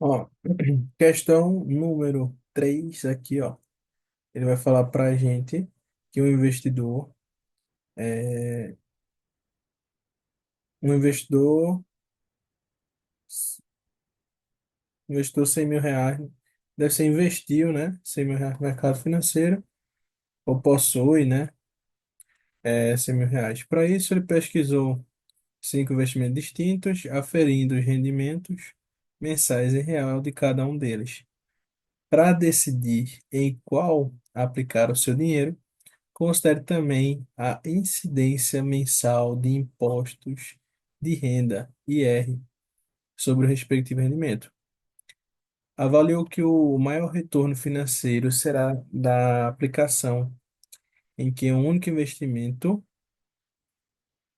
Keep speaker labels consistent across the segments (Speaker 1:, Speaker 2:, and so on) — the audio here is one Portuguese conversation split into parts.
Speaker 1: Ó, questão número 3 aqui, ó. Ele vai falar para a gente que é, um investidor investiu 100 mil reais, deve ser investiu, né? 100 mil reais no mercado financeiro, ou possui, né? 100 mil reais. Para isso, ele pesquisou 5 investimentos distintos, aferindo os rendimentos mensais em real de cada um deles. Para decidir em qual aplicar o seu dinheiro, considere também a incidência mensal de impostos de renda, IR, sobre o respectivo rendimento. Avaliou que o maior retorno financeiro será da aplicação em que um único investimento,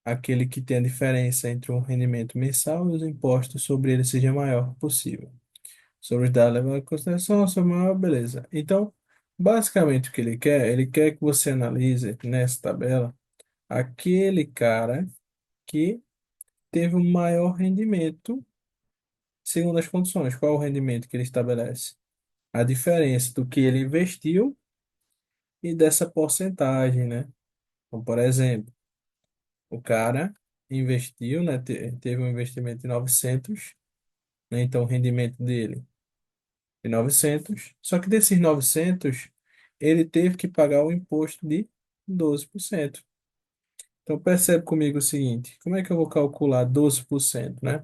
Speaker 1: aquele que tem a diferença entre o rendimento mensal e os impostos sobre ele, seja maior possível. Sobre os dados levados em consideração, sobre a maior beleza. Então, basicamente o que ele quer que você analise nessa tabela aquele cara que teve um maior rendimento segundo as condições. Qual é o rendimento que ele estabelece? A diferença do que ele investiu e dessa porcentagem, né? Então, por exemplo, o cara investiu, né? Teve um investimento de 900, né? Então o rendimento dele é 900. Só que desses 900, ele teve que pagar o imposto de 12%. Então percebe comigo o seguinte, como é que eu vou calcular 12%, né?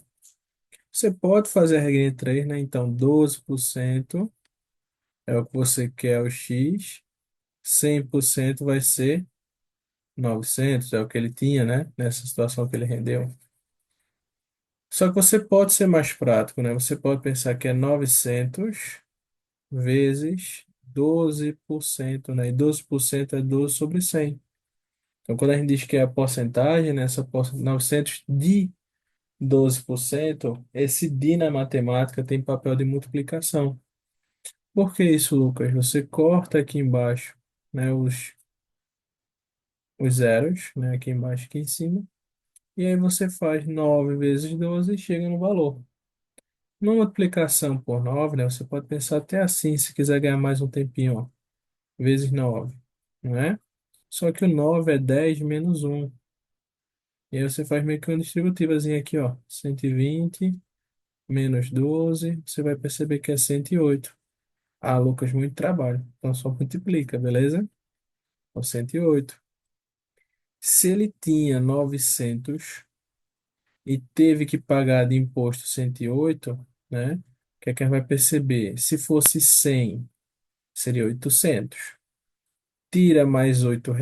Speaker 1: Você pode fazer a regra de 3, né? Então, 12% é o que você quer, o X. 100% vai ser 900, é o que ele tinha, né? Nessa situação que ele rendeu. Só que você pode ser mais prático, né? Você pode pensar que é 900 vezes 12%, né? E 12% é 12 sobre 100. Então, quando a gente diz que é a porcentagem, né? 900 de 12%, esse de na matemática tem papel de multiplicação. Por que isso, Lucas? Você corta aqui embaixo, né, os zeros, né, aqui embaixo, aqui em cima, e aí você faz 9 vezes 12 e chega no valor. Numa multiplicação por 9, né, você pode pensar até assim, se quiser ganhar mais um tempinho, ó, vezes 9, não é? Só que o 9 é 10 menos um. E aí você faz meio que uma distributivazinha aqui, ó, 120 menos 12, você vai perceber que é 108. Ah, Lucas, muito trabalho. Então só multiplica, beleza? Então, 108. Se ele tinha 900 e teve que pagar de imposto 108, né? O que é que a gente vai perceber? Se fosse 100, seria 800. Tira mais R$ 8,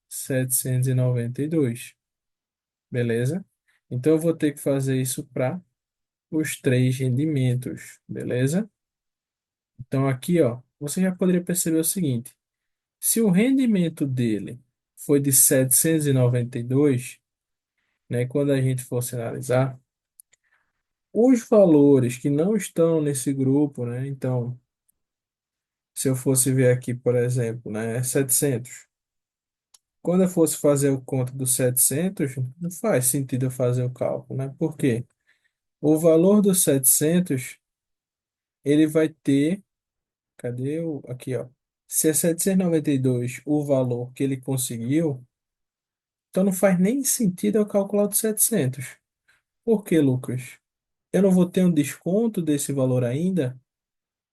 Speaker 1: 792. Beleza? Então, eu vou ter que fazer isso para os três rendimentos. Beleza? Então, aqui, ó, você já poderia perceber o seguinte. Se o rendimento dele foi de 792, né, quando a gente fosse analisar, os valores que não estão nesse grupo, né, então, se eu fosse ver aqui, por exemplo, né, 700, quando eu fosse fazer o conto dos 700, não faz sentido eu fazer o cálculo, né, por quê? O valor dos 700, ele vai ter, cadê o, aqui, ó, se é 792 o valor que ele conseguiu, então não faz nem sentido eu calcular dos 700. Por quê, Lucas? Eu não vou ter um desconto desse valor ainda,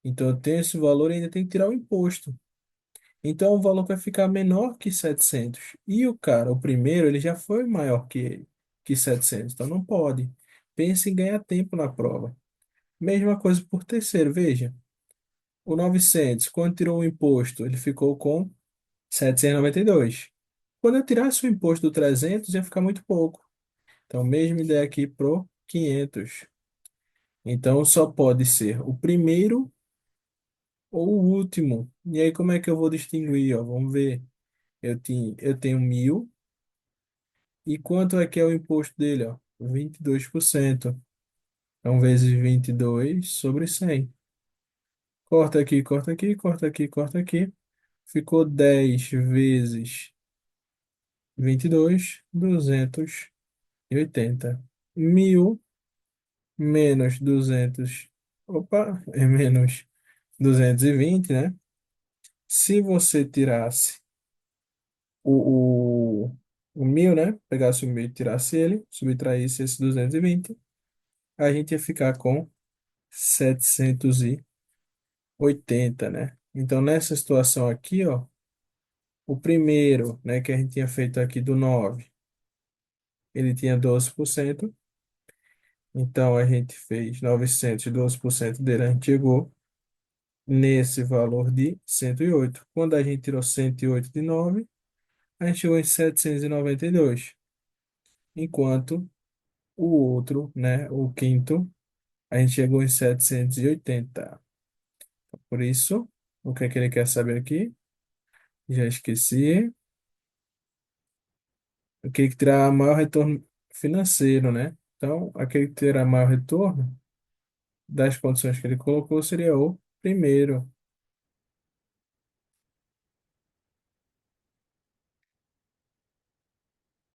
Speaker 1: então eu tenho esse valor e ainda tenho que tirar o imposto. Então o valor vai ficar menor que 700. E o cara, o primeiro, ele já foi maior que 700, então não pode. Pense em ganhar tempo na prova. Mesma coisa por terceiro, veja. O 900, quando tirou o imposto, ele ficou com 792. Quando eu tirasse o imposto do 300, ia ficar muito pouco. Então, mesma ideia aqui pro 500. Então, só pode ser o primeiro ou o último. E aí, como é que eu vou distinguir? Ó? Vamos ver. Eu tenho 1.000. E quanto é que é o imposto dele? Ó? 22%. Então, vezes 22 sobre 100. Corta aqui, corta aqui, corta aqui, corta aqui. Ficou 10 vezes 22, 280. 1.000 menos 280 Opa, é menos 220, né? Se você tirasse o, o, o 1.000, né? Pegasse o 1.000 e tirasse ele, subtraísse esse 220, a gente ia ficar com 780, né? Então, nessa situação aqui, ó, o primeiro, né, que a gente tinha feito aqui do 9, ele tinha 12%. Então, a gente fez 912% dele, a gente chegou nesse valor de 108. Quando a gente tirou 108 de 9, a gente chegou em 792. Enquanto o outro, né, o quinto, a gente chegou em 780. Por isso, o que é que ele quer saber aqui? Já esqueci. Aquele que terá maior retorno financeiro, né? Então, aquele que terá maior retorno das condições que ele colocou seria o primeiro.